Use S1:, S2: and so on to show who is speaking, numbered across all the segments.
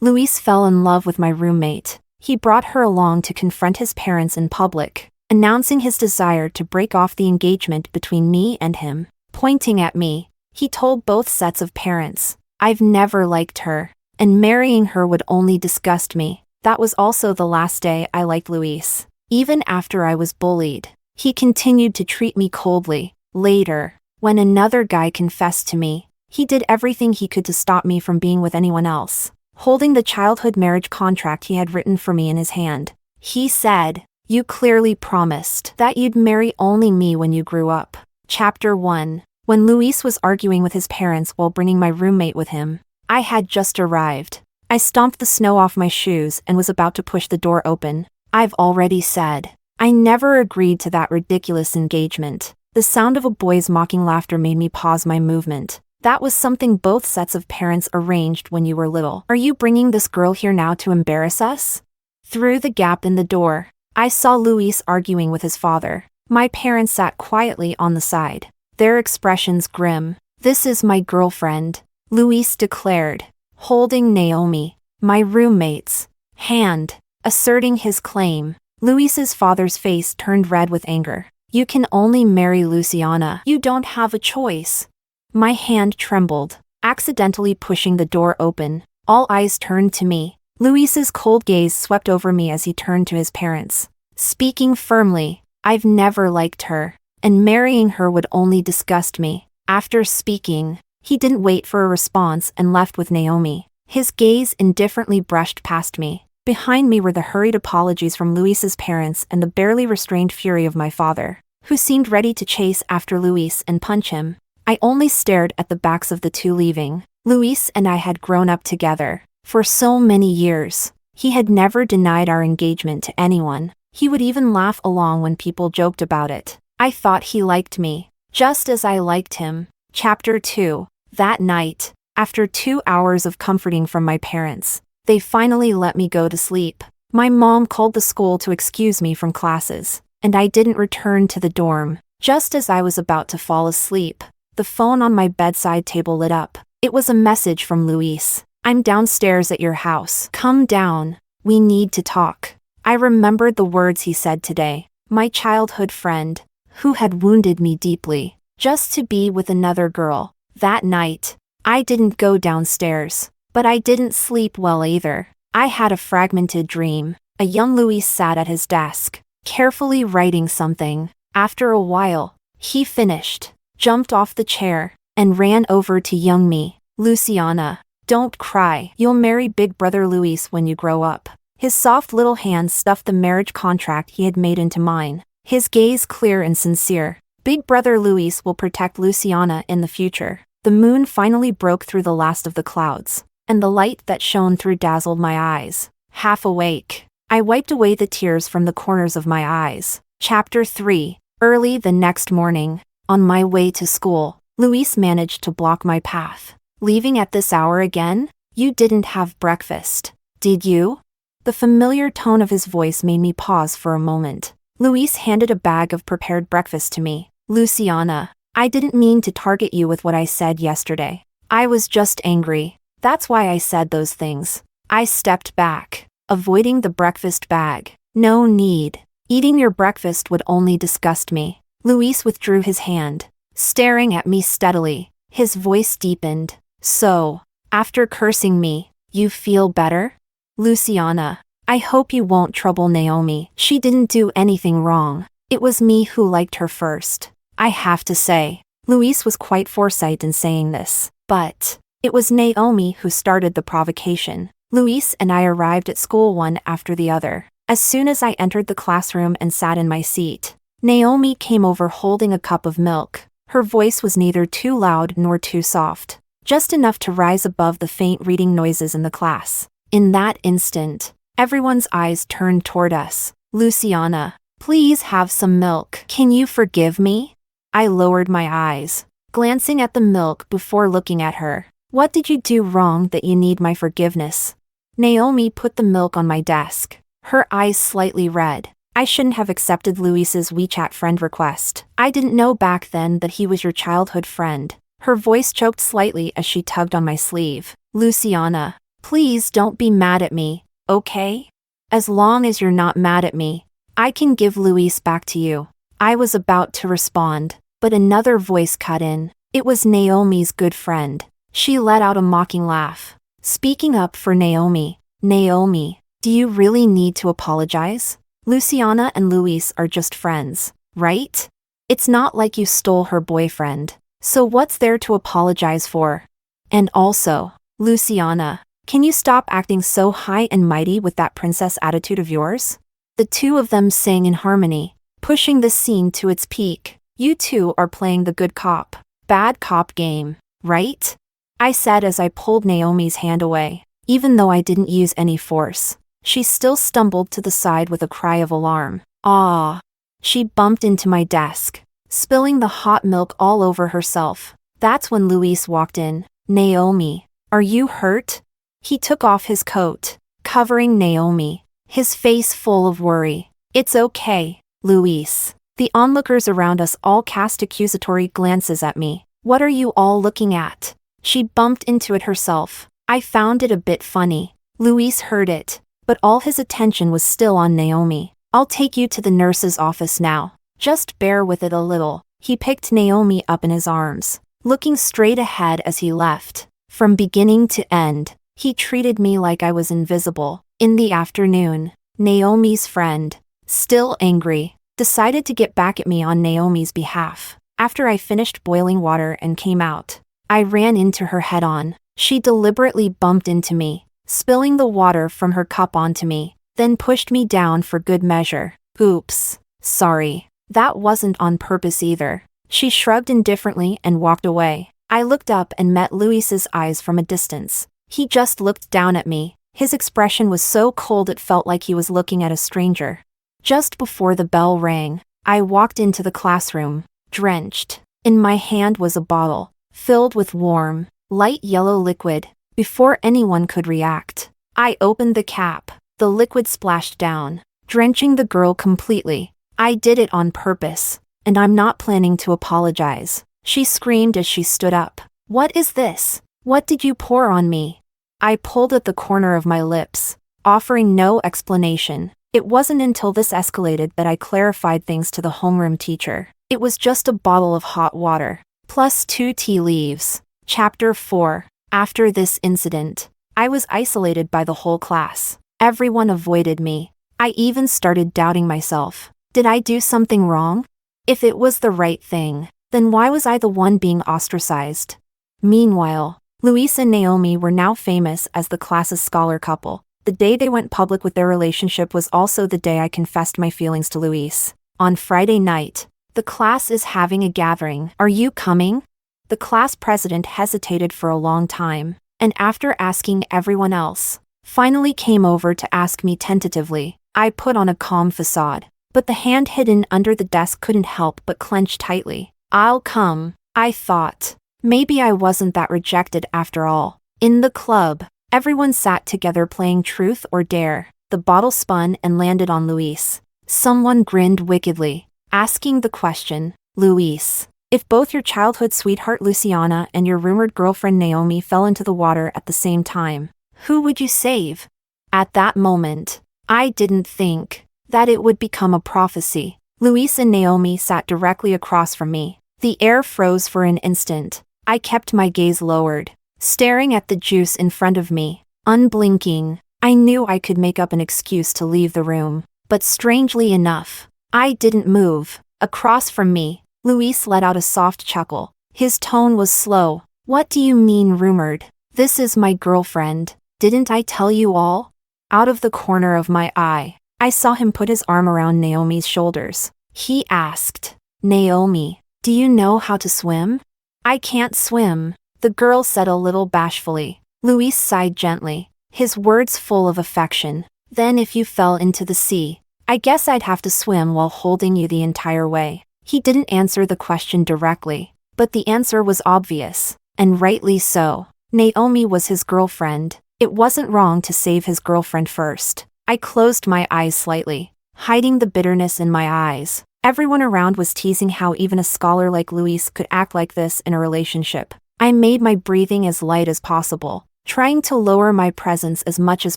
S1: Luis fell in love with my roommate. He brought her along to confront his parents in public, announcing his desire to break off the engagement between me and him. Pointing at me, he told both sets of parents, "I've never liked her, and marrying her would only disgust me." That was also the last day I liked Luis. Even after I was bullied, he continued to treat me coldly. Later, when another guy confessed to me, he did everything he could to stop me from being with anyone else. Holding the childhood marriage contract he had written for me in his hand, he said, "You clearly promised that you'd marry only me when you grew up." Chapter 1. When Luis was arguing with his parents while bringing my roommate with him, I had just arrived. I stomped the snow off my shoes and was about to push the door open. I've already said, I never agreed to that ridiculous engagement. The sound of a boy's mocking laughter made me pause my movement. That was something both sets of parents arranged when you were little. Are you bringing this girl here now to embarrass us? Through the gap in the door, I saw Luis arguing with his father. My parents sat quietly on the side, their expressions grim. "This is my girlfriend," Luis declared, holding Naomi, my roommate's, hand, asserting his claim. Luis's father's face turned red with anger. "You can only marry Luciana. You don't have a choice." My hand trembled, accidentally pushing the door open. All eyes turned to me. Luis's cold gaze swept over me as he turned to his parents. Speaking firmly, "I've never liked her, and marrying her would only disgust me." After speaking, he didn't wait for a response and left with Naomi. His gaze indifferently brushed past me. Behind me were the hurried apologies from Luis's parents and the barely restrained fury of my father, who seemed ready to chase after Luis and punch him. I only stared at the backs of the two leaving. Luis and I had grown up together for so many years. He had never denied our engagement to anyone. He would even laugh along when people joked about it. I thought he liked me, just as I liked him. Chapter 2. That night, after 2 hours of comforting from my parents, they finally let me go to sleep. My mom called the school to excuse me from classes, and I didn't return to the dorm. Just as I was about to fall asleep, the phone on my bedside table lit up. It was a message from Luis. "I'm downstairs at your house. Come down. We need to talk." I remembered the words he said today. My childhood friend, who had wounded me deeply, just to be with another girl. That night, I didn't go downstairs, but I didn't sleep well either. I had a fragmented dream. A young Luis sat at his desk, carefully writing something. After a while, he finished, jumped off the chair, and ran over to young me. "Luciana, don't cry. You'll marry big brother Luis when you grow up." His soft little hands stuffed the marriage contract he had made into mine, his gaze clear and sincere. "Big brother Luis will protect Luciana in the future." The moon finally broke through the last of the clouds, and the light that shone through dazzled my eyes. Half awake, I wiped away the tears from the corners of my eyes. Chapter 3. Early the next morning, on my way to school, Luis managed to block my path. "Leaving at this hour again? You didn't have breakfast, did you?" The familiar tone of his voice made me pause for a moment. Luis handed a bag of prepared breakfast to me. "Luciana, I didn't mean to target you with what I said yesterday. I was just angry. That's why I said those things." I stepped back, avoiding the breakfast bag. "No need. Eating your breakfast would only disgust me." Luis withdrew his hand, staring at me steadily. His voice deepened. "So, after cursing me, you feel better? Luciana, I hope you won't trouble Naomi. She didn't do anything wrong. It was me who liked her first." I have to say, Luis was quite foresight in saying this, but it was Naomi who started the provocation. Luis and I arrived at school one after the other. As soon as I entered the classroom and sat in my seat, Naomi came over holding a cup of milk. Her voice was neither too loud nor too soft, just enough to rise above the faint reading noises in the class. In that instant, everyone's eyes turned toward us. "Luciana, please have some milk. Can you forgive me?" I lowered my eyes, glancing at the milk before looking at her. "What did you do wrong that you need my forgiveness?" Naomi put the milk on my desk, her eyes slightly red. "I shouldn't have accepted Luis's WeChat friend request. I didn't know back then that he was your childhood friend." Her voice choked slightly as she tugged on my sleeve. "Luciana, Please don't be mad at me, okay? As long as you're not mad at me, I can give Luis back to you. I was about to respond, but another voice cut in. It was Naomi's good friend. She let out a mocking laugh. Speaking up for Naomi. Naomi, do you really need to apologize? Luciana and Luis are just friends, right? It's not like you stole her boyfriend. So what's there to apologize for? And also, Luciana, can you stop acting so high and mighty with that princess attitude of yours? The two of them sang in harmony, pushing the scene to its peak. You two are playing the good cop, bad cop game, right? I said as I pulled Naomi's hand away. Even though I didn't use any force, she still stumbled to the side with a cry of alarm. Ah! She bumped into my desk, spilling the hot milk all over herself. That's when Luis walked in. Naomi, are you hurt? He took off his coat, covering Naomi, his face full of worry. It's okay, Luis. The onlookers around us all cast accusatory glances at me. What are you all looking at? She bumped into it herself. I found it a bit funny. Luis heard it, but all his attention was still on Naomi. I'll take you to the nurse's office now. Just bear with it a little. He picked Naomi up in his arms, looking straight ahead as he left. From beginning to end, he treated me like I was invisible. In the afternoon, Naomi's friend, still angry, decided to get back at me on Naomi's behalf. After I finished boiling water and came out, I ran into her head-on. She deliberately bumped into me, spilling the water from her cup onto me, then pushed me down for good measure. Oops, sorry. That wasn't on purpose either. She shrugged indifferently and walked away. I looked up and met Luis's eyes from a distance. He just looked down at me. His expression was so cold it felt like he was looking at a stranger. Just before the bell rang, I walked into the classroom, drenched. In my hand was a bottle, filled with warm, light yellow liquid. Before anyone could react, I opened the cap. The liquid splashed down, drenching the girl completely. I did it on purpose, and I'm not planning to apologize. She screamed as she stood up. What is this? What did you pour on me? I pulled at the corner of my lips, offering no explanation. It wasn't until this escalated that I clarified things to the homeroom teacher. It was just a bottle of hot water, plus 2 tea leaves. Chapter 4. After this incident, I was isolated by the whole class. Everyone avoided me. I even started doubting myself. Did I do something wrong? If it was the right thing, then why was I the one being ostracized? Meanwhile, Luis and Naomi were now famous as the class's scholar couple. The day they went public with their relationship was also the day I confessed my feelings to Luis. On Friday night, the class is having a gathering. Are you coming? The class president hesitated for a long time, and after asking everyone else, finally came over to ask me tentatively. I put on a calm facade, but the hand hidden under the desk couldn't help but clench tightly. I'll come, I thought. Maybe I wasn't that rejected after all. In the club, everyone sat together playing Truth or Dare. The bottle spun and landed on Luis. Someone grinned wickedly, asking the question, Luis, if both your childhood sweetheart Luciana and your rumored girlfriend Naomi fell into the water at the same time, who would you save? At that moment, I didn't think that it would become a prophecy. Luis and Naomi sat directly across from me. The air froze for an instant. I kept my gaze lowered, staring at the juice in front of me, unblinking. I knew I could make up an excuse to leave the room, but strangely enough, I didn't move. Across from me, Luis let out a soft chuckle. His tone was slow. What do you mean rumored? This is my girlfriend. Didn't I tell you all? Out of the corner of my eye, I saw him put his arm around Naomi's shoulders. He asked, Naomi, do you know how to swim? I can't swim, the girl said a little bashfully. Luis sighed gently, his words full of affection. Then if you fell into the sea, I guess I'd have to swim while holding you the entire way. He didn't answer the question directly, but the answer was obvious, and rightly so. Naomi was his girlfriend. It wasn't wrong to save his girlfriend first. I closed my eyes slightly, hiding the bitterness in my eyes. Everyone around was teasing how even a scholar like Luis could act like this in a relationship. I made my breathing as light as possible, trying to lower my presence as much as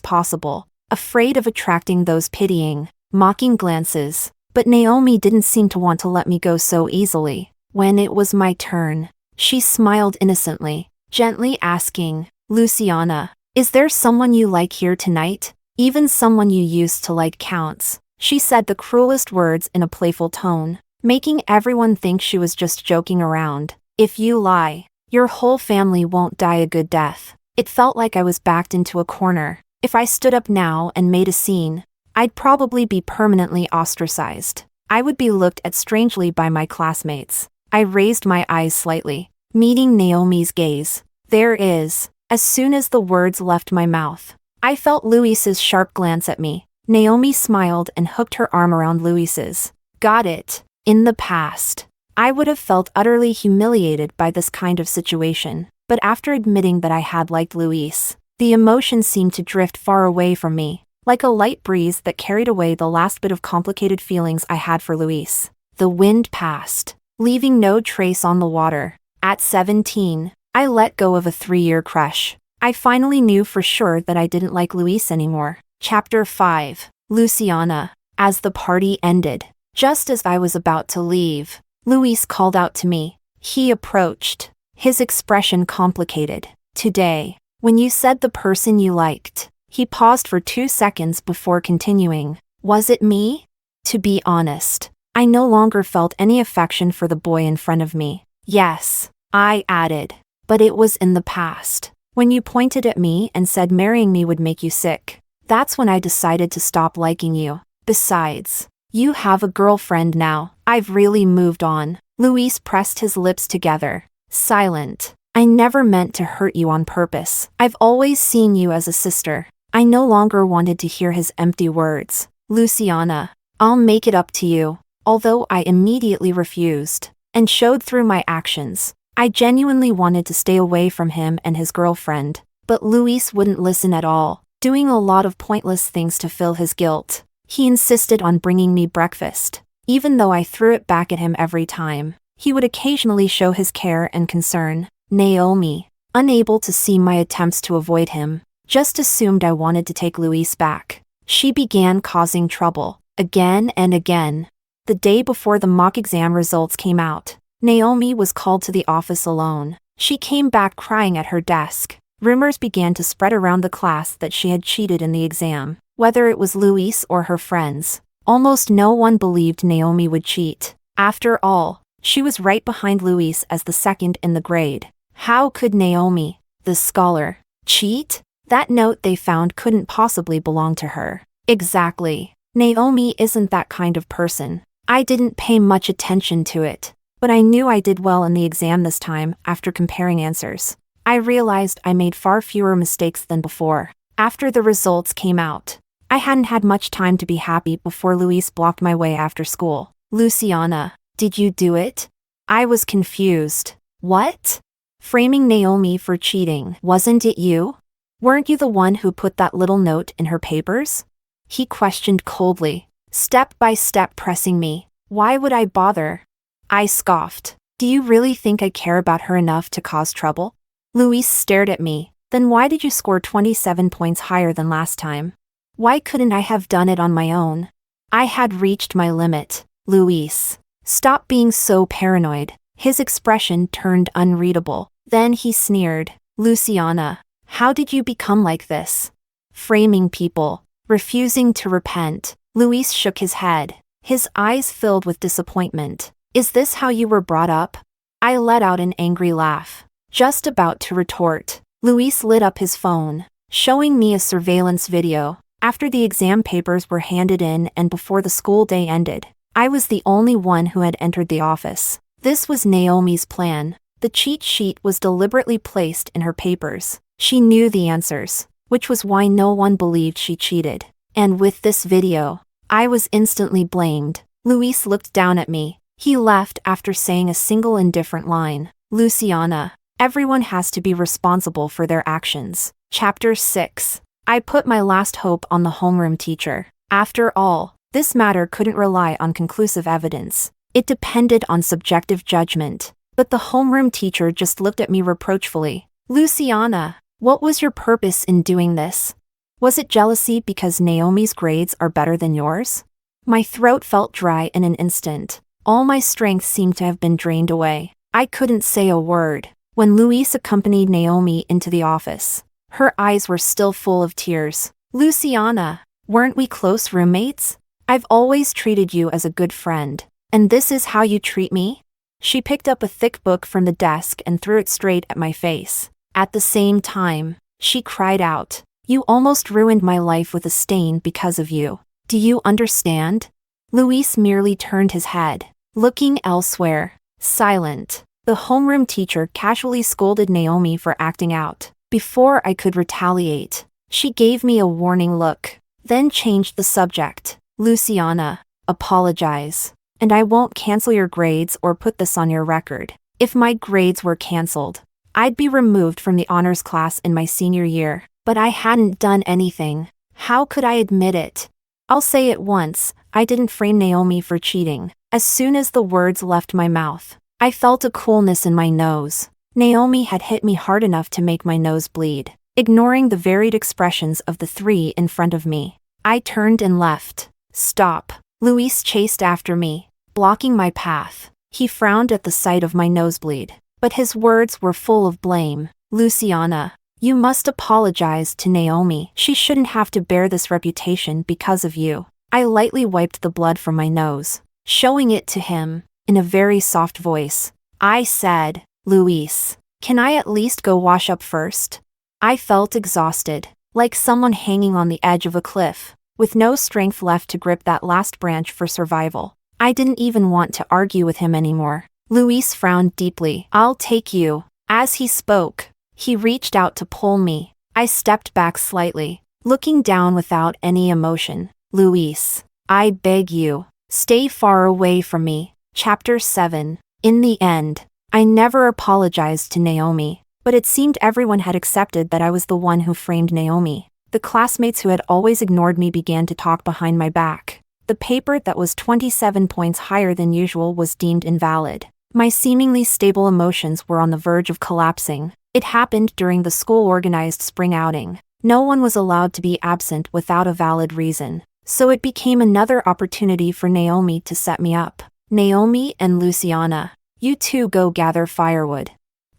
S1: possible, afraid of attracting those pitying, mocking glances. But Naomi didn't seem to want to let me go so easily. When it was my turn, she smiled innocently, gently asking, "Luciana, is there someone you like here tonight? Even someone you used to like counts." She said the cruelest words in a playful tone, making everyone think she was just joking around. "If you lie, your whole family won't die a good death." It felt like I was backed into a corner. If I stood up now and made a scene, I'd probably be permanently ostracized. I would be looked at strangely by my classmates. I raised my eyes slightly, meeting Naomi's gaze. "There is." As soon as the words left my mouth, I felt Luis's sharp glance at me. Naomi smiled and hooked her arm around Luis's. "Got it." In the past, I would have felt utterly humiliated by this kind of situation, but after admitting that I had liked Luis, the emotion seemed to drift far away from me, like a light breeze that carried away the last bit of complicated feelings I had for Luis. The wind passed, leaving no trace on the water. At 17, I let go of a 3-year crush. I finally knew for sure that I didn't like Luis anymore. Chapter 5. Luciana. As the party ended, just as I was about to leave, Luis called out to me. He approached, his expression complicated. "Today, when you said the person you liked," he paused for 2 seconds before continuing, "was it me?" To be honest, I no longer felt any affection for the boy in front of me. "Yes," I added, "but it was in the past. When you pointed at me and said marrying me would make you sick, that's when I decided to stop liking you. Besides, you have a girlfriend now. I've really moved on." Luis pressed his lips together, silent. "I never meant to hurt you on purpose. I've always seen you as a sister." I no longer wanted to hear his empty words. "Luciana, I'll make it up to you." Although I immediately refused, and showed through my actions, I genuinely wanted to stay away from him and his girlfriend. But Luis wouldn't listen at all, doing a lot of pointless things to fill his guilt. He insisted on bringing me breakfast, even though I threw it back at him every time. He would occasionally show his care and concern. Naomi, unable to see my attempts to avoid him, just assumed I wanted to take Luis back. She began causing trouble, again and again. The day before the mock exam results came out, Naomi was called to the office alone. She came back crying at her desk. Rumors began to spread around the class that she had cheated in the exam, whether it was Luis or her friends. Almost no one believed Naomi would cheat. After all, she was right behind Luis as the second in the grade. How could Naomi, the scholar, cheat? That note they found couldn't possibly belong to her. Exactly. Naomi isn't that kind of person. I didn't pay much attention to it, but I knew I did well in the exam this time. After comparing answers, I realized I made far fewer mistakes than before. After the results came out, I hadn't had much time to be happy before Luis blocked my way after school. "Luciana, did you do it?" I was confused. "What?" Framing Naomi for cheating. "Wasn't it you? Weren't you the one who put that little note in her papers?" He questioned coldly, step by step pressing me. "Why would I bother?" I scoffed. "Do you really think I care about her enough to cause trouble?" Luis stared at me. "Then why did you score 27 points higher than last time? Why couldn't I have done it on my own?" I had reached my limit. "Luis, stop being so paranoid." His expression turned unreadable. Then he sneered. "Luciana, how did you become like this?" Framing people, refusing to repent. Luis shook his head, his eyes filled with disappointment. "Is this how you were brought up?" I let out an angry laugh, just about to retort. Luis lit up his phone, showing me a surveillance video. After the exam papers were handed in and before the school day ended, I was the only one who had entered the office. This was Naomi's plan. The cheat sheet was deliberately placed in her papers. She knew the answers, which was why no one believed she cheated. And with this video, I was instantly blamed. Luis looked down at me. He left after saying a single indifferent line. "Luciana, everyone has to be responsible for their actions." Chapter 6. I put my last hope on the homeroom teacher. After all, this matter couldn't rely on conclusive evidence. It depended on subjective judgment. But the homeroom teacher just looked at me reproachfully. "Luciana, What was your purpose in doing this? Was it jealousy because Naomi's grades are better than yours? My throat felt dry in an instant. All my strength seemed to have been drained away. I couldn't say a word. When Luis accompanied Naomi into the office, her eyes were still full of tears. Luciana, weren't we close roommates? I've always treated you as a good friend, and this is how you treat me? She picked up a thick book from the desk and threw it straight at my face. At the same time, she cried out, "You almost ruined my life with a stain because of you. Do you understand?" Luis merely turned his head, looking elsewhere, silent. The homeroom teacher casually scolded Naomi for acting out. Before I could retaliate, she gave me a warning look, then changed the subject. "Luciana, apologize. And I won't cancel your grades or put this on your record. If my grades were canceled, I'd be removed from the honors class in my senior year. But I hadn't done anything. How could I admit it? I'll say it once, I didn't frame Naomi for cheating." As soon as the words left my mouth, I felt a coolness in my nose. Naomi had hit me hard enough to make my nose bleed. Ignoring the varied expressions of the three in front of me, I turned and left. "Stop." Luis chased after me, blocking my path. He frowned at the sight of my nosebleed, but his words were full of blame. "Luciana, you must apologize to Naomi. She shouldn't have to bear this reputation because of you." I lightly wiped the blood from my nose, showing it to him. In a very soft voice, I said, "Luis, can I at least go wash up first?" I felt exhausted, like someone hanging on the edge of a cliff, with no strength left to grip that last branch for survival. I didn't even want to argue with him anymore. Luis frowned deeply. "I'll take you." As he spoke, he reached out to pull me. I stepped back slightly, looking down without any emotion. "Luis, I beg you, stay far away from me." Chapter 7. In the end, I never apologized to Naomi, but it seemed everyone had accepted that I was the one who framed Naomi. The classmates who had always ignored me began to talk behind my back. The paper that was 27 points higher than usual was deemed invalid. My seemingly stable emotions were on the verge of collapsing. It happened during the school-organized spring outing. No one was allowed to be absent without a valid reason, so it became another opportunity for Naomi to set me up. "Naomi and Luciana, you two go gather firewood."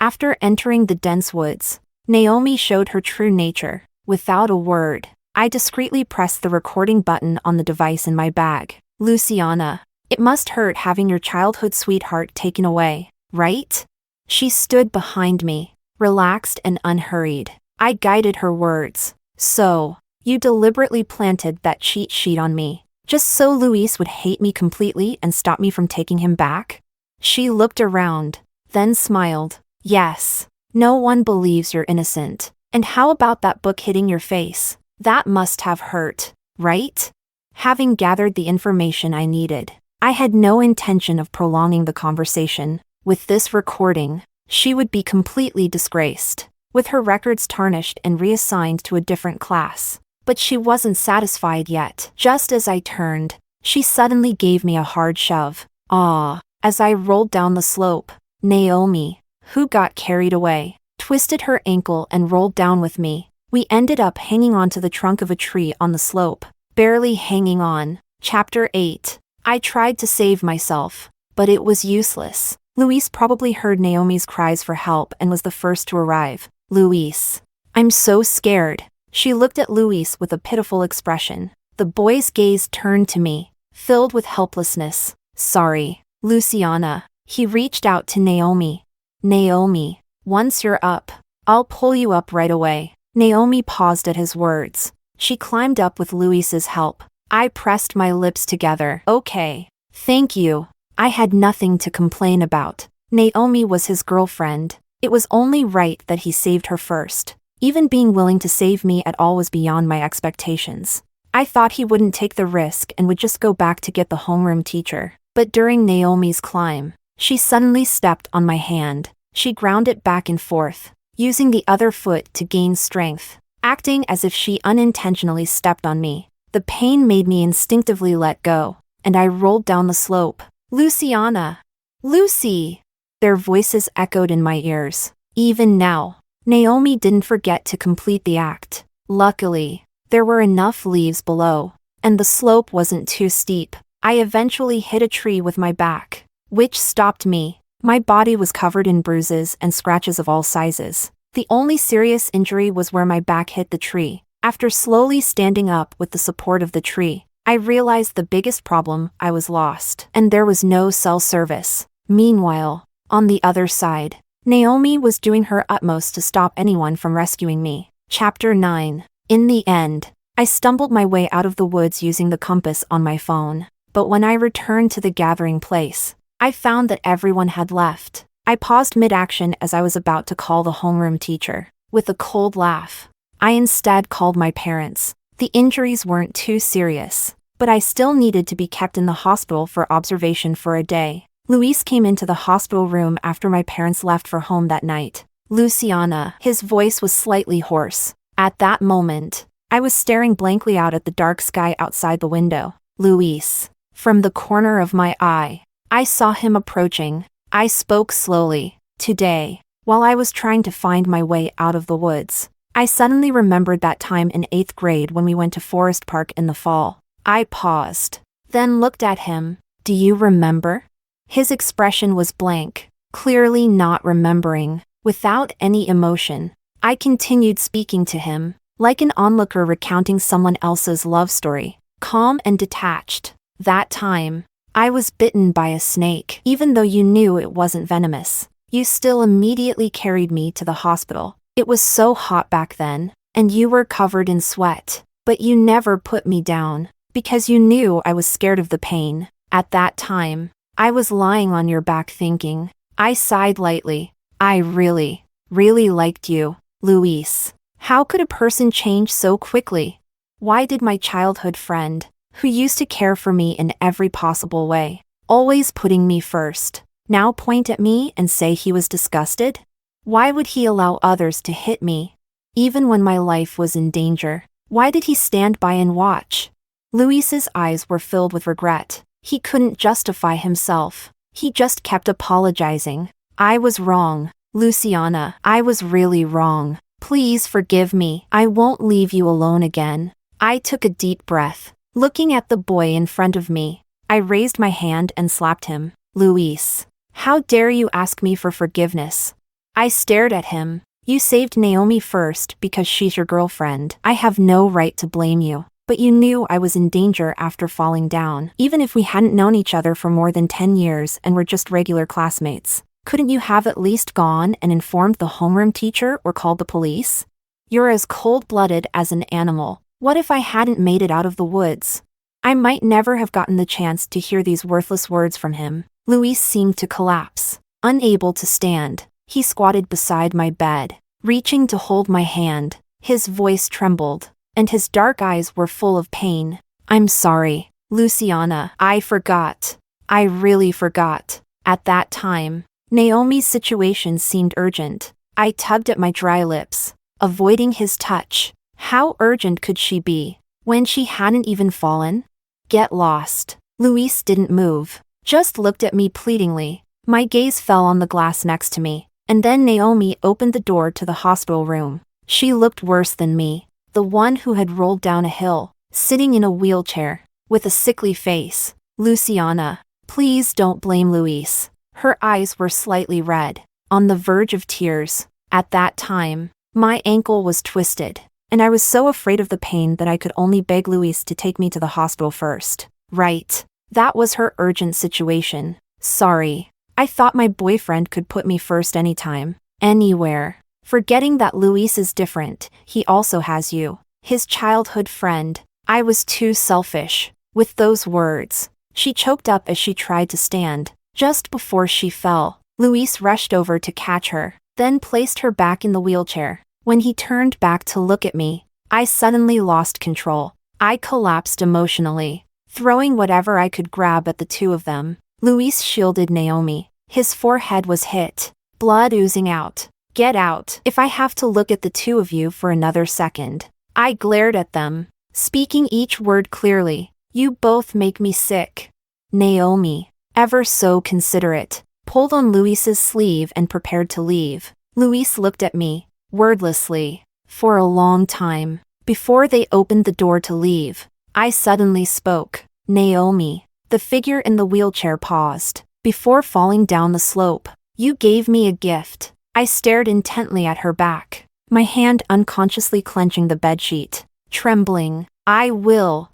S1: After entering the dense woods, Naomi showed her true nature. Without a word, I discreetly pressed the recording button on the device in my bag. "Luciana, it must hurt having your childhood sweetheart taken away, right?" She stood behind me, relaxed and unhurried. I guided her words. "So, you deliberately planted that cheat sheet on me, just so Luis would hate me completely and stop me from taking him back?" She looked around, then smiled. "Yes. No one believes you're innocent. And how about that book hitting your face? That must have hurt, right?" Having gathered the information I needed, I had no intention of prolonging the conversation. With this recording, she would be completely disgraced, with her records tarnished and reassigned to a different class. But she wasn't satisfied yet. Just as I turned, she suddenly gave me a hard shove. "Ah." As I rolled down the slope, Naomi, who got carried away, twisted her ankle and rolled down with me. We ended up hanging onto the trunk of a tree on the slope, barely hanging on. Chapter 8. I tried to save myself, but it was useless. Luis probably heard Naomi's cries for help and was the first to arrive. "Luis, I'm so scared." She looked at Luis with a pitiful expression. The boy's gaze turned to me, filled with helplessness. "Sorry, Luciana." He reached out to Naomi. "Naomi, once you're up, I'll pull you up right away." Naomi paused at his words. She climbed up with Luis's help. I pressed my lips together. "Okay. Thank you." I had nothing to complain about. Naomi was his girlfriend. It was only right that he saved her first. Even being willing to save me at all was beyond my expectations. I thought he wouldn't take the risk and would just go back to get the homeroom teacher. But during Naomi's climb, she suddenly stepped on my hand. She ground it back and forth, using the other foot to gain strength, acting as if she unintentionally stepped on me. The pain made me instinctively let go, and I rolled down the slope. "Luciana! Lucy!" Their voices echoed in my ears. Even now, Naomi didn't forget to complete the act. Luckily, there were enough leaves below, and the slope wasn't too steep. I eventually hit a tree with my back, which stopped me. My body was covered in bruises and scratches of all sizes. The only serious injury was where my back hit the tree. After slowly standing up with the support of the tree, I realized the biggest problem: I was lost, and there was no cell service. Meanwhile, on the other side, Naomi was doing her utmost to stop anyone from rescuing me. Chapter 9. In the end, I stumbled my way out of the woods using the compass on my phone. But when I returned to the gathering place, I found that everyone had left. I paused mid-action as I was about to call the homeroom teacher. With a cold laugh, I instead called my parents. The injuries weren't too serious, but I still needed to be kept in the hospital for observation for a day. Luis came into the hospital room after my parents left for home that night. Luciana, his voice was slightly hoarse. At that moment, I was staring blankly out at the dark sky outside the window. Luis. From the corner of my eye, I saw him approaching. I spoke slowly. Today, while I was trying to find my way out of the woods, I suddenly remembered that time in 8th grade when we went to Forest Park in the fall. I paused, then looked at him. Do you remember? His expression was blank, clearly not remembering. Without any emotion, I continued speaking to him, like an onlooker recounting someone else's love story, calm and detached. That time, I was bitten by a snake. Even though you knew it wasn't venomous, you still immediately carried me to the hospital. It was so hot back then, and you were covered in sweat. But you never put me down, because you knew I was scared of the pain. At that time, I was lying on your back thinking. I sighed lightly. I really liked you, Luis. How could a person change so quickly? Why did my childhood friend, who used to care for me in every possible way, always putting me first, now point at me and say he was disgusted? Why would he allow others to hit me, even when my life was in danger? Why did he stand by and watch? Luis's eyes were filled with regret. He couldn't justify himself. He just kept apologizing. I was wrong, Luciana. I was really wrong. Please forgive me. I won't leave you alone again. I took a deep breath. Looking at the boy in front of me, I raised my hand and slapped him. Luis, how dare you ask me for forgiveness? I stared at him. You saved Naomi first because she's your girlfriend. I have no right to blame you. But you knew I was in danger after falling down. Even if we hadn't known each other for more than 10 years and were just regular classmates, couldn't you have at least gone and informed the homeroom teacher or called the police? You're as cold-blooded as an animal. What if I hadn't made it out of the woods? I might never have gotten the chance to hear these worthless words from him. Luis seemed to collapse. Unable to stand, he squatted beside my bed, reaching to hold my hand. His voice trembled, and his dark eyes were full of pain. I'm sorry, Luciana. I forgot. I really forgot. At that time, Naomi's situation seemed urgent. I tugged at my dry lips, avoiding his touch. How urgent could she be, when she hadn't even fallen? Get lost. Luis didn't move, just looked at me pleadingly. My gaze fell on the glass next to me, and then Naomi opened the door to the hospital room. She looked worse than me, the one who had rolled down a hill, sitting in a wheelchair, with a sickly face. Luciana, please don't blame Luis. Her eyes were slightly red, on the verge of tears. At that time, my ankle was twisted, and I was so afraid of the pain that I could only beg Luis to take me to the hospital first. Right. That was her urgent situation. Sorry. I thought my boyfriend could put me first anytime, anywhere. Forgetting that Luis is different, he also has you, his childhood friend. I was too selfish. With those words, she choked up as she tried to stand. Just before she fell, Luis rushed over to catch her, then placed her back in the wheelchair. When he turned back to look at me, I suddenly lost control. I collapsed emotionally, throwing whatever I could grab at the two of them. Luis shielded Naomi. His forehead was hit, blood oozing out. Get out. If I have to look at the two of you for another second. I glared at them, speaking each word clearly. You both make me sick. Naomi, ever so considerate, pulled on Luis's sleeve and prepared to leave. Luis looked at me, wordlessly, for a long time. Before they opened the door to leave, I suddenly spoke. Naomi. The figure in the wheelchair paused, before falling down the slope. You gave me a gift. I stared intently at her back, my hand unconsciously clenching the bedsheet. Trembling. I will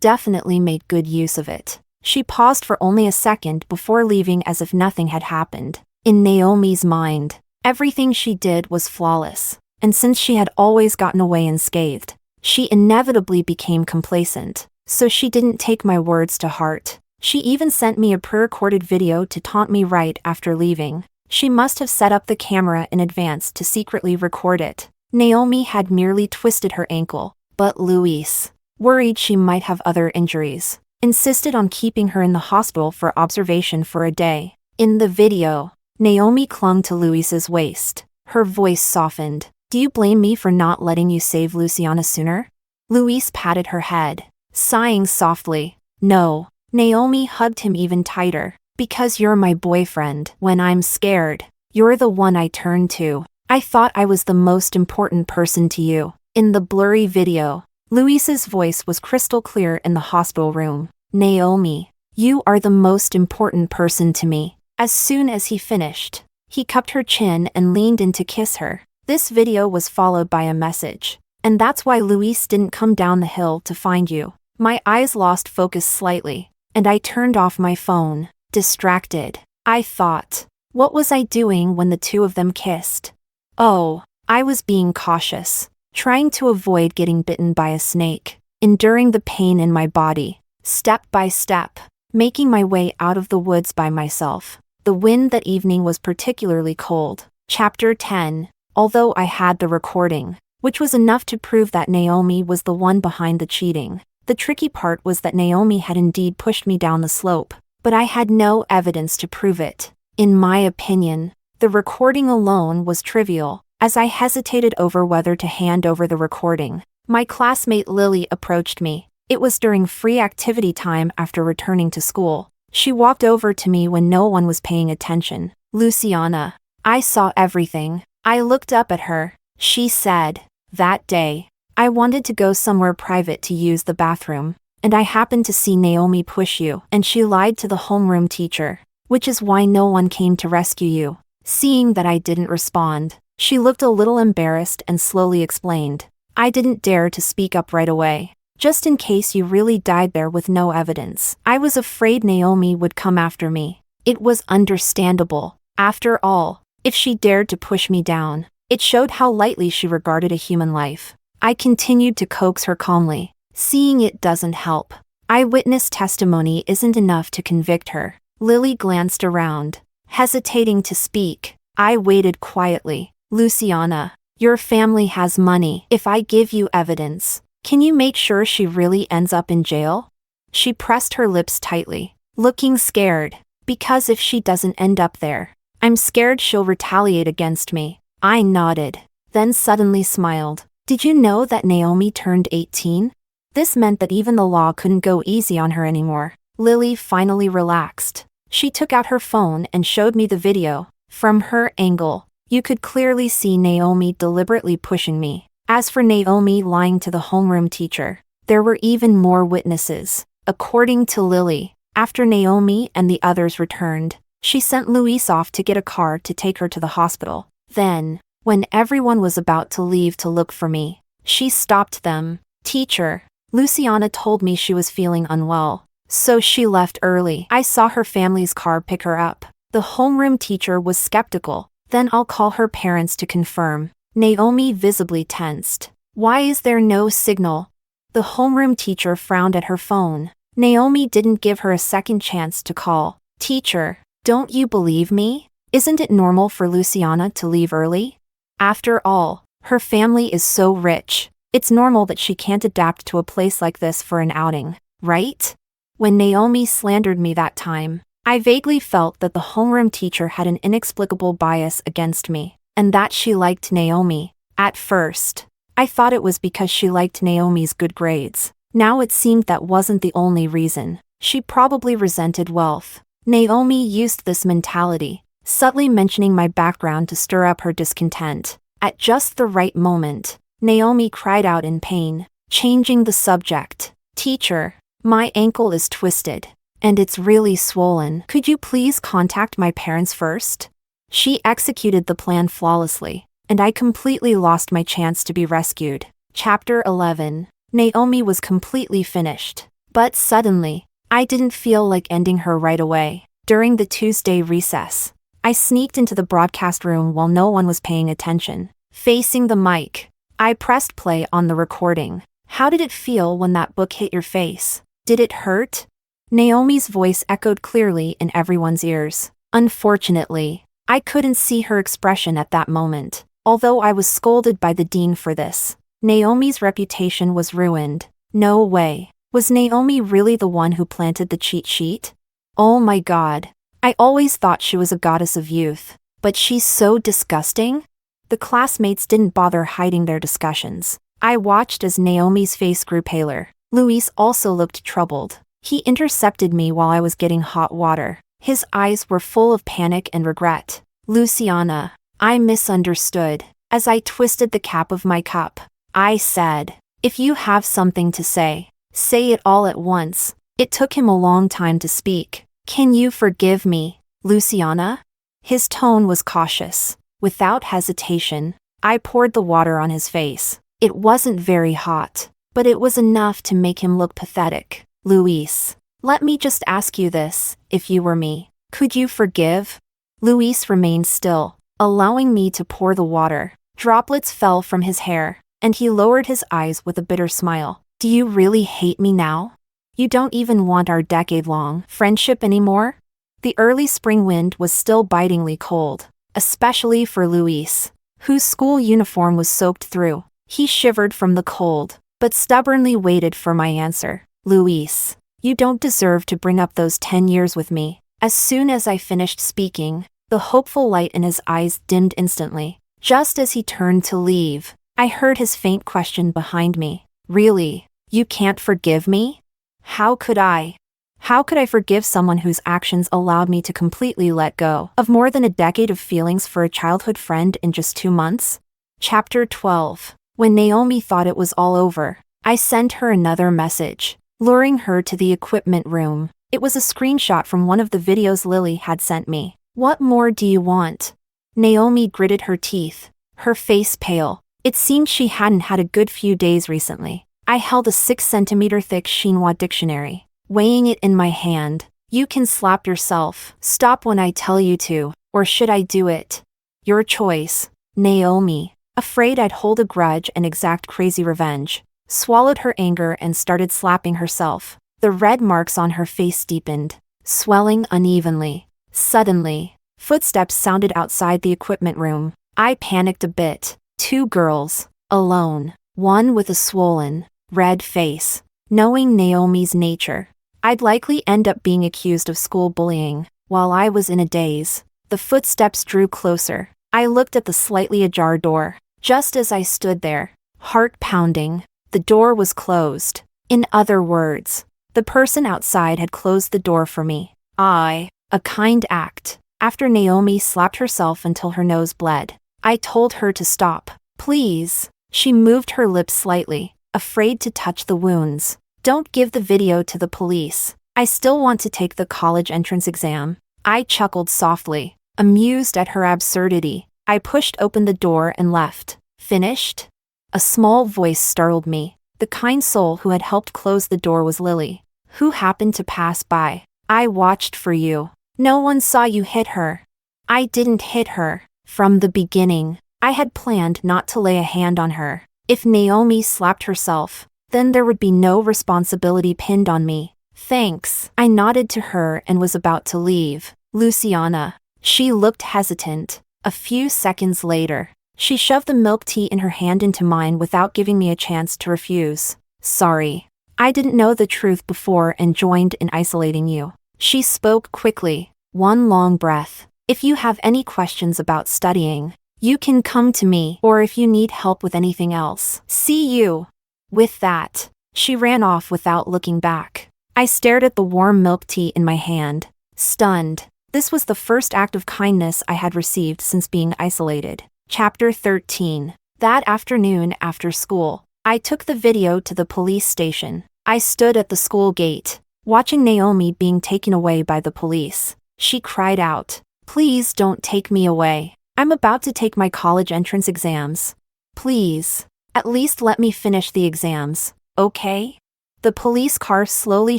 S1: definitely make good use of it. She paused for only a second before leaving as if nothing had happened. In Naomi's mind, everything she did was flawless, and since she had always gotten away unscathed, she inevitably became complacent. So she didn't take my words to heart. She even sent me a pre-recorded video to taunt me right after leaving. She must have set up the camera in advance to secretly record it. Naomi had merely twisted her ankle, but Luis, worried she might have other injuries, insisted on keeping her in the hospital for observation for a day. In the video, Naomi clung to Luis's waist. Her voice softened. Do you blame me for not letting you save Luciana sooner? Luis patted her head, sighing softly. No. Naomi hugged him even tighter. Because you're my boyfriend. When I'm scared, you're the one I turn to. I thought I was the most important person to you. In the blurry video, Luis's voice was crystal clear in the hospital room. Naomi, you are the most important person to me. As soon as he finished, he cupped her chin and leaned in to kiss her. This video was followed by a message. And that's why Luis didn't come down the hill to find you. My eyes lost focus slightly, and I turned off my phone, distracted. I thought, what was I doing when the two of them kissed? Oh, I was being cautious, trying to avoid getting bitten by a snake, enduring the pain in my body, step by step, making my way out of the woods by myself. The wind that evening was particularly cold. Chapter 10. Although I had the recording, which was enough to prove that Naomi was the one behind the cheating. The tricky part was that Naomi had indeed pushed me down the slope, but I had no evidence to prove it. In my opinion, the recording alone was trivial, as I hesitated over whether to hand over the recording. My classmate Lily approached me. It was during free activity time after returning to school. She walked over to me when no one was paying attention. Luciana. I saw everything. I looked up at her. She said, that day, I wanted to go somewhere private to use the bathroom, and I happened to see Naomi push you, and she lied to the homeroom teacher, which is why no one came to rescue you. Seeing that I didn't respond, she looked a little embarrassed and slowly explained. I didn't dare to speak up right away, just in case you really died there with no evidence. I was afraid Naomi would come after me. It was understandable. After all, if she dared to push me down, it showed how lightly she regarded a human life. I continued to coax her calmly. Seeing it doesn't help. Eyewitness testimony isn't enough to convict her. Lily glanced around, hesitating to speak. I waited quietly. Luciana, your family has money. If I give you evidence, can you make sure she really ends up in jail? She pressed her lips tightly, looking scared. Because if she doesn't end up there, I'm scared she'll retaliate against me. I nodded, then suddenly smiled. Did you know that Naomi turned 18? This meant that even the law couldn't go easy on her anymore. Lily finally relaxed. She took out her phone and showed me the video. From her angle, you could clearly see Naomi deliberately pushing me. As for Naomi lying to the homeroom teacher, there were even more witnesses. According to Lily, after Naomi and the others returned, she sent Luis off to get a car to take her to the hospital. Then, when everyone was about to leave to look for me, she stopped them. Teacher, Luciana told me she was feeling unwell, so she left early. I saw her family's car pick her up. The homeroom teacher was skeptical. Then I'll call her parents to confirm. Naomi visibly tensed. Why is there no signal? The homeroom teacher frowned at her phone. Naomi didn't give her a second chance to call. Teacher, don't you believe me? Isn't it normal for Luciana to leave early? After all, her family is so rich. It's normal that she can't adapt to a place like this for an outing, right? When Naomi slandered me that time, I vaguely felt that the homeroom teacher had an inexplicable bias against me, and that she liked Naomi. At first, I thought it was because she liked Naomi's good grades. Now it seemed that wasn't the only reason. She probably resented wealth. Naomi used this mentality, subtly mentioning my background to stir up her discontent. At just the right moment, Naomi cried out in pain, changing the subject. Teacher, my ankle is twisted, and it's really swollen. Could you please contact my parents first? She executed the plan flawlessly, and I completely lost my chance to be rescued. Chapter 11. Naomi was completely finished. But suddenly, I didn't feel like ending her right away. During the Tuesday recess, I sneaked into the broadcast room while no one was paying attention. Facing the mic, I pressed play on the recording. How did it feel when that book hit your face? Did it hurt? Naomi's voice echoed clearly in everyone's ears. Unfortunately, I couldn't see her expression at that moment, although I was scolded by the dean for this. Naomi's reputation was ruined. No way. Was Naomi really the one who planted the cheat sheet? Oh my god. I always thought she was a goddess of youth, but she's so disgusting? The classmates didn't bother hiding their discussions. I watched as Naomi's face grew paler. Luis also looked troubled. He intercepted me while I was getting hot water. His eyes were full of panic and regret. Luciana, I misunderstood. As I twisted the cap of my cup, I said, if you have something to say it all at once. It took him a long time to speak. Can you forgive me, Luciana? His tone was cautious. Without hesitation, I poured the water on his face. It wasn't very hot, but it was enough to make him look pathetic. Luis, let me just ask you this, if you were me, could you forgive? Luis remained still, allowing me to pour the water. Droplets fell from his hair, and he lowered his eyes with a bitter smile. Do you really hate me now? You don't even want our decade-long friendship anymore? The early spring wind was still bitingly cold, especially for Luis, whose school uniform was soaked through. He shivered from the cold, but stubbornly waited for my answer. Luis, you don't deserve to bring up those 10 years with me. As soon as I finished speaking, the hopeful light in his eyes dimmed instantly. Just as he turned to leave, I heard his faint question behind me. Really, you can't forgive me? How could I? How could I forgive someone whose actions allowed me to completely let go of more than a decade of feelings for a childhood friend in just 2 months? Chapter 12. When Naomi thought it was all over, I sent her another message, luring her to the equipment room. It was a screenshot from one of the videos Lily had sent me. What more do you want? Naomi gritted her teeth, her face pale. It seemed she hadn't had a good few days recently. I held a 6-centimeter thick chinois dictionary, weighing it in my hand. You can slap yourself. Stop when I tell you to, or should I do it? Your choice. Naomi, afraid I'd hold a grudge and exact crazy revenge, swallowed her anger and started slapping herself. The red marks on her face deepened, swelling unevenly. Suddenly, footsteps sounded outside the equipment room. I panicked a bit. 2 girls, alone, one with a swollen, red face. Knowing Naomi's nature, I'd likely end up being accused of school bullying. While I was in a daze, the footsteps drew closer. I looked at the slightly ajar door. Just as I stood there, heart pounding, the door was closed. In other words, the person outside had closed the door for me. A kind act. After Naomi slapped herself until her nose bled, I told her to stop. Please. She moved her lips slightly, afraid to touch the wounds. Don't give the video to the police. I still want to take the college entrance exam. I chuckled softly, amused at her absurdity. I pushed open the door and left. Finished? A small voice startled me. The kind soul who had helped close the door was Lily, who happened to pass by. I watched for you. No one saw you hit her. I didn't hit her. From the beginning, I had planned not to lay a hand on her. If Naomi slapped herself, then there would be no responsibility pinned on me. Thanks. I nodded to her and was about to leave. Luciana. She looked hesitant. A few seconds later, she shoved the milk tea in her hand into mine without giving me a chance to refuse. Sorry. I didn't know the truth before and joined in isolating you. She spoke quickly. One long breath. If you have any questions about studying, you can come to me, or if you need help with anything else. See you. With that, she ran off without looking back. I stared at the warm milk tea in my hand, stunned. This was the first act of kindness I had received since being isolated. Chapter 13. That afternoon after school, I took the video to the police station. I stood at the school gate, watching Naomi being taken away by the police. She cried out, "Please don't take me away. I'm about to take my college entrance exams. Please, at least let me finish the exams, okay?" The police car slowly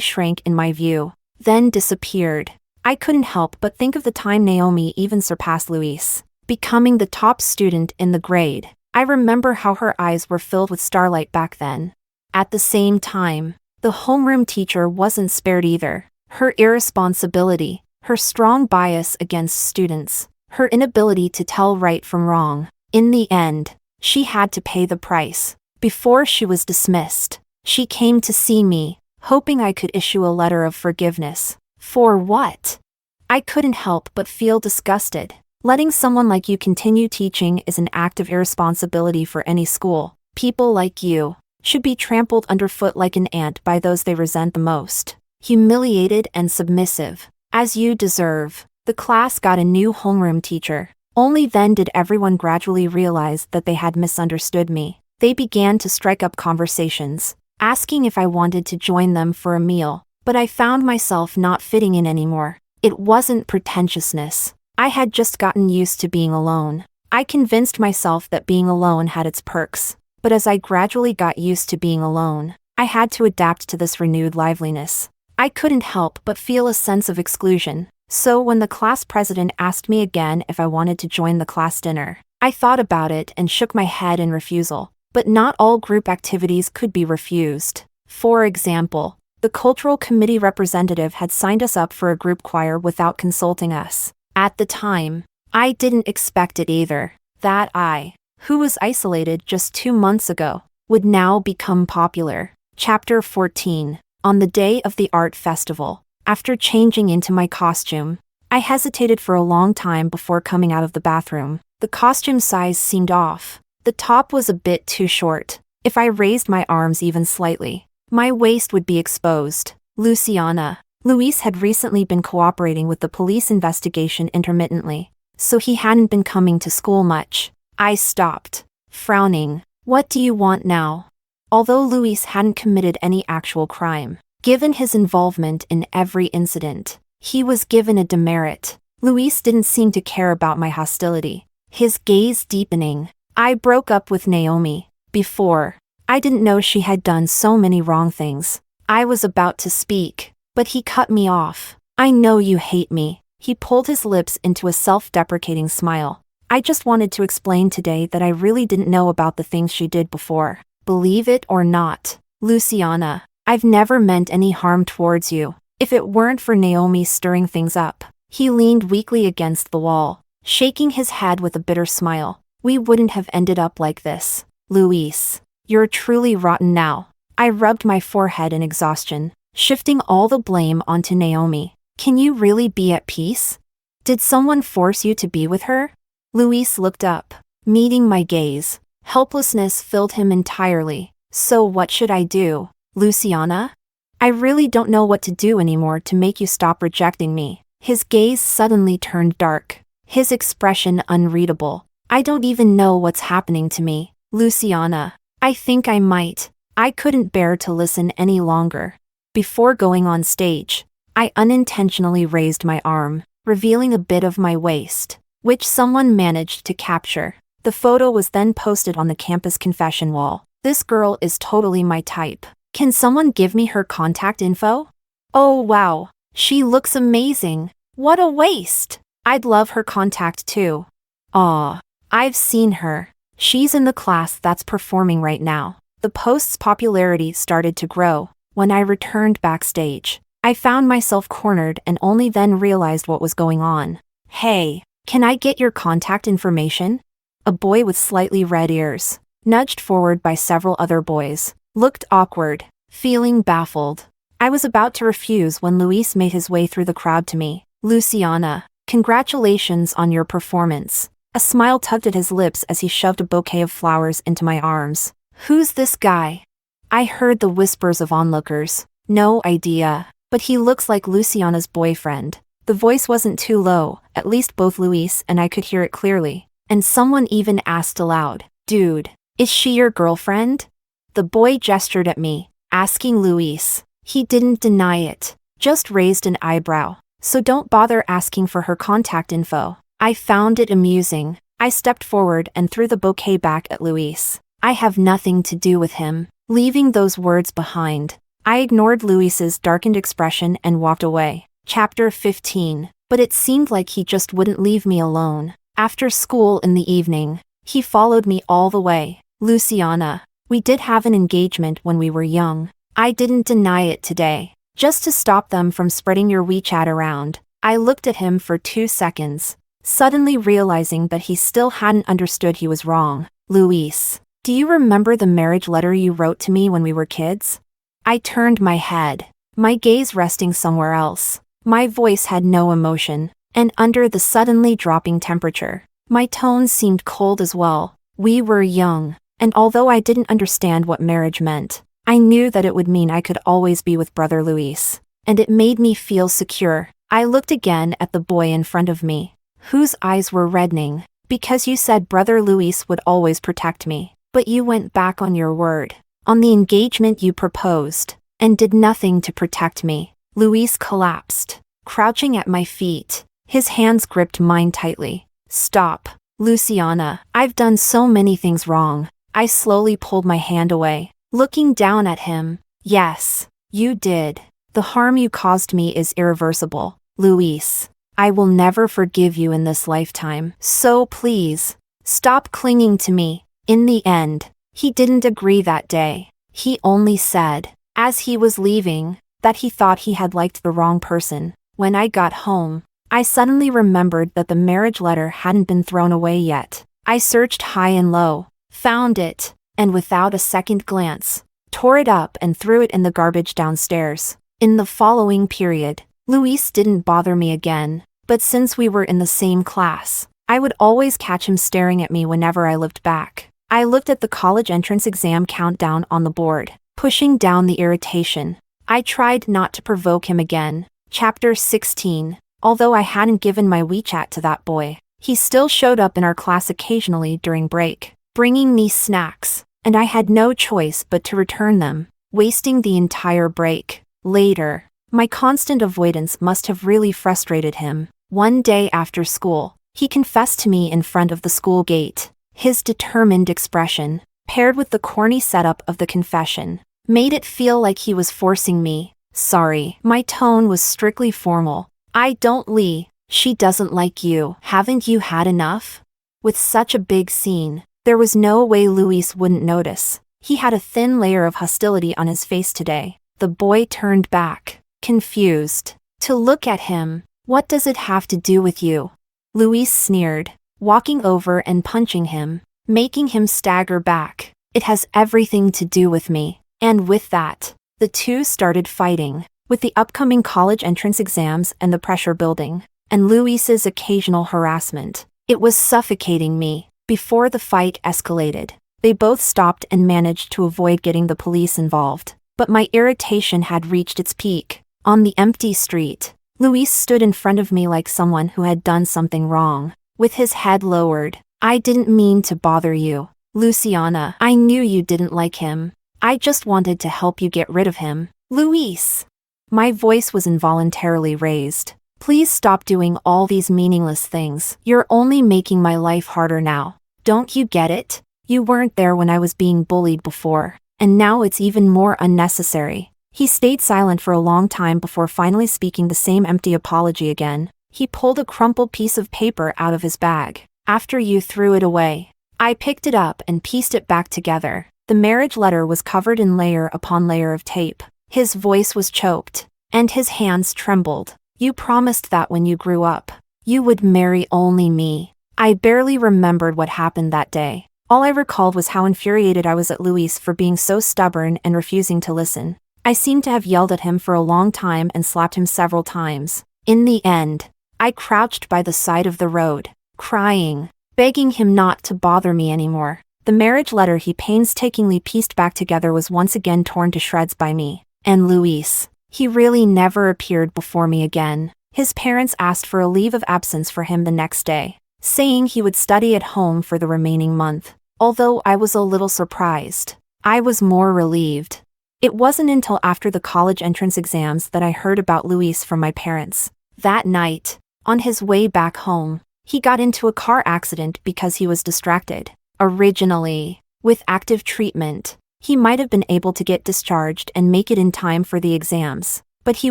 S1: shrank in my view, then disappeared. I couldn't help but think of the time Naomi even surpassed Luis, becoming the top student in the grade. I remember how her eyes were filled with starlight back then. At the same time, the homeroom teacher wasn't spared either. Her irresponsibility, her strong bias against students, her inability to tell right from wrong. In the end, she had to pay the price. Before she was dismissed, she came to see me, hoping I could issue a letter of forgiveness. For what? I couldn't help but feel disgusted. Letting someone like you continue teaching is an act of irresponsibility for any school. People like you should be trampled underfoot like an ant by those they resent the most. Humiliated and submissive, as you deserve. The class got a new homeroom teacher. Only then did everyone gradually realize that they had misunderstood me. They began to strike up conversations, asking if I wanted to join them for a meal, but I found myself not fitting in anymore. It wasn't pretentiousness. I had just gotten used to being alone. I convinced myself that being alone had its perks, but as I gradually got used to being alone, I had to adapt to this renewed liveliness. I couldn't help but feel a sense of exclusion. So when the class president asked me again if I wanted to join the class dinner, I thought about it and shook my head in refusal. But not all group activities could be refused. For example, the cultural committee representative had signed us up for a group choir without consulting us. At the time, I didn't expect it either. That I, who was isolated just 2 months ago, would now become popular. Chapter 14. On the day of the art festival, after changing into my costume, I hesitated for a long time before coming out of the bathroom. The costume size seemed off. The top was a bit too short. If I raised my arms even slightly, my waist would be exposed. Luis had recently been cooperating with the police investigation intermittently, so he hadn't been coming to school much. I stopped, frowning. What do you want now? Although Luis hadn't committed any actual crime, given his involvement in every incident, he was given a demerit. Luis didn't seem to care about my hostility, his gaze deepening. I broke up with Naomi. Before, I didn't know she had done so many wrong things. I was about to speak, but he cut me off. "I know you hate me." He pulled his lips into a self-deprecating smile. "I just wanted to explain today that I really didn't know about the things she did before. Believe it or not, Luciana, I've never meant any harm towards you. If it weren't for Naomi stirring things up." He leaned weakly against the wall, shaking his head with a bitter smile. "We wouldn't have ended up like this. Luis, you're truly rotten now." I rubbed my forehead in exhaustion, shifting all the blame onto Naomi. "Can you really be at peace? Did someone force you to be with her?" Luis looked up, meeting my gaze. Helplessness filled him entirely. "So what should I do, Luciana? I really don't know what to do anymore to make you stop rejecting me." His gaze suddenly turned dark, his expression unreadable. "I don't even know what's happening to me, Luciana. I think I might." I couldn't bear to listen any longer. Before going on stage, I unintentionally raised my arm, revealing a bit of my waist, which someone managed to capture. The photo was then posted on the campus confession wall. "This girl is totally my type. Can someone give me her contact info? Oh wow, she looks amazing. What a waist. I'd love her contact too. Aw, I've seen her. She's in the class that's performing right now." The post's popularity started to grow. When I returned backstage, I found myself cornered and only then realized what was going on. "Hey, can I get your contact information?" A boy with slightly red ears, nudged forward by several other boys, looked awkward, feeling baffled. I was about to refuse when Luis made his way through the crowd to me. "Luciana, congratulations on your performance." A smile tugged at his lips as he shoved a bouquet of flowers into my arms. "Who's this guy?" I heard the whispers of onlookers. "No idea, but he looks like Luciana's boyfriend." The voice wasn't too low, at least both Luis and I could hear it clearly. and someone even asked aloud, "Dude, is she your girlfriend?" The boy gestured at me, asking Luis. He didn't deny it, just raised an eyebrow. "So don't bother asking for her contact info." I found it amusing. I stepped forward and threw the bouquet back at Luis. "I have nothing to do with him." Leaving those words behind, I ignored Luis's darkened expression and walked away. Chapter 15. But it seemed like he just wouldn't leave me alone. After school in the evening, he followed me all the way. "Luciana, we did have an engagement when we were young. I didn't deny it today. Just to stop them from spreading your WeChat around." I looked at him for 2 seconds, suddenly realizing that he still hadn't understood he was wrong. "Luis, do you remember the marriage letter you wrote to me when we were kids?" I turned my head, my gaze resting somewhere else. My voice had no emotion, and under the suddenly dropping temperature, my tone seemed cold as well. We were young, and although I didn't understand what marriage meant, I knew that it would mean I could always be with Brother Luis, and it made me feel secure. I looked again at the boy in front of me, whose eyes were reddening. "Because you said Brother Luis would always protect me, but you went back on your word, on the engagement you proposed, and did nothing to protect me." Luis collapsed, crouching at my feet. His hands gripped mine tightly. "Stop, Luciana, I've done so many things wrong." I slowly pulled my hand away, looking down at him. "Yes, you did. The harm you caused me is irreversible, Luis. I will never forgive you in this lifetime. So please, stop clinging to me." In the end, he didn't agree that day. He only said, as he was leaving, that he thought he had liked the wrong person. When I got home, I suddenly remembered that the marriage letter hadn't been thrown away yet. I searched high and low, found it, and without a second glance, tore it up and threw it in the garbage downstairs. In the following period, Luis didn't bother me again, but since we were in the same class, I would always catch him staring at me whenever I looked back. I looked at the college entrance exam countdown on the board, pushing down the irritation. I tried not to provoke him again. Chapter 16. Although I hadn't given my WeChat to that boy, he still showed up in our class occasionally during break, bringing me snacks, and I had no choice but to return them, wasting the entire break. Later, my constant avoidance must have really frustrated him. One day after school, he confessed to me in front of the school gate. His determined expression, paired with the corny setup of the confession, made it feel like he was forcing me. "Sorry." My tone was strictly formal. "I don't Lee. She doesn't like you. Haven't you had enough?" With such a big scene, there was no way Luis wouldn't notice. He had a thin layer of hostility on his face today. The boy turned back, confused, to look at him. "What does it have to do with you?" Luis sneered, walking over and punching him, making him stagger back. "It has everything to do with me." And with that, the two started fighting. With the upcoming college entrance exams and the pressure building, and Luis's occasional harassment, it was suffocating me. Before the fight escalated, they both stopped and managed to avoid getting the police involved. But my irritation had reached its peak. On the empty street, Luis stood in front of me like someone who had done something wrong, with his head lowered. "I didn't mean to bother you, Luciana. I knew you didn't like him. I just wanted to help you get rid of him." "Luis!" My voice was involuntarily raised. "Please stop doing all these meaningless things. You're only making my life harder now. Don't you get it? You weren't there when I was being bullied before, and now it's even more unnecessary." He stayed silent for a long time before finally speaking the same empty apology again. He pulled a crumpled piece of paper out of his bag. "After you threw it away." I picked it up and pieced it back together. The marriage letter was covered in layer upon layer of tape. His voice was choked, and his hands trembled. "You promised that when you grew up, you would marry only me." I barely remembered what happened that day. All I recalled was how infuriated I was at Luis for being so stubborn and refusing to listen. I seemed to have yelled at him for a long time and slapped him several times. In the end, I crouched by the side of the road, crying, begging him not to bother me anymore. The marriage letter he painstakingly pieced back together was once again torn to shreds by me. And Luis, he really never appeared before me again. His parents asked for a leave of absence for him the next day. saying he would study at home for the remaining month. Although I was a little surprised, I was more relieved. It wasn't until after the college entrance exams that I heard about Luis from my parents. That night, on his way back home, he got into a car accident because he was distracted. Originally, with active treatment, he might have been able to get discharged and make it in time for the exams, but he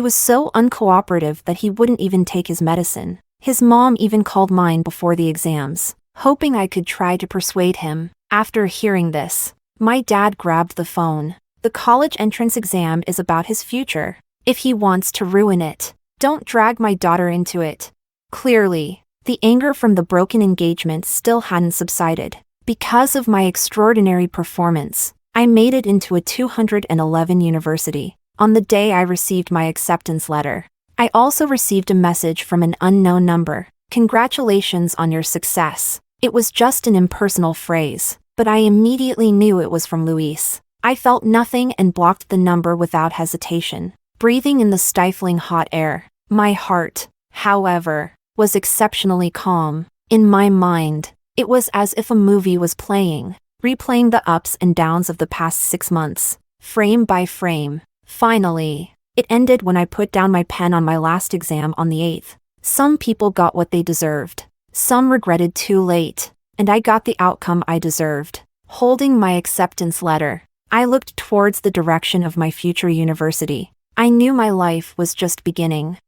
S1: was so uncooperative that he wouldn't even take his medicine. His mom even called mine before the exams, hoping I could try to persuade him. After hearing this, my dad grabbed the phone. The college entrance exam is about his future. If he wants to ruin it, don't drag my daughter into it. Clearly, the anger from the broken engagement still hadn't subsided. Because of my extraordinary performance, I made it into a 211 university. On the day I received my acceptance letter, I also received a message from an unknown number. Congratulations on your success. It was just an impersonal phrase, but I immediately knew it was from Luis. I felt nothing and blocked the number without hesitation, breathing in the stifling hot air. My heart, however, was exceptionally calm. In my mind, it was as if a movie was playing, replaying the ups and downs of the past 6 months, frame by frame. Finally, it ended when I put down my pen on my last exam on the 8th. Some people got what they deserved. Some regretted too late, and I got the outcome I deserved. Holding my acceptance letter, I looked towards the direction of my future university. I knew my life was just beginning.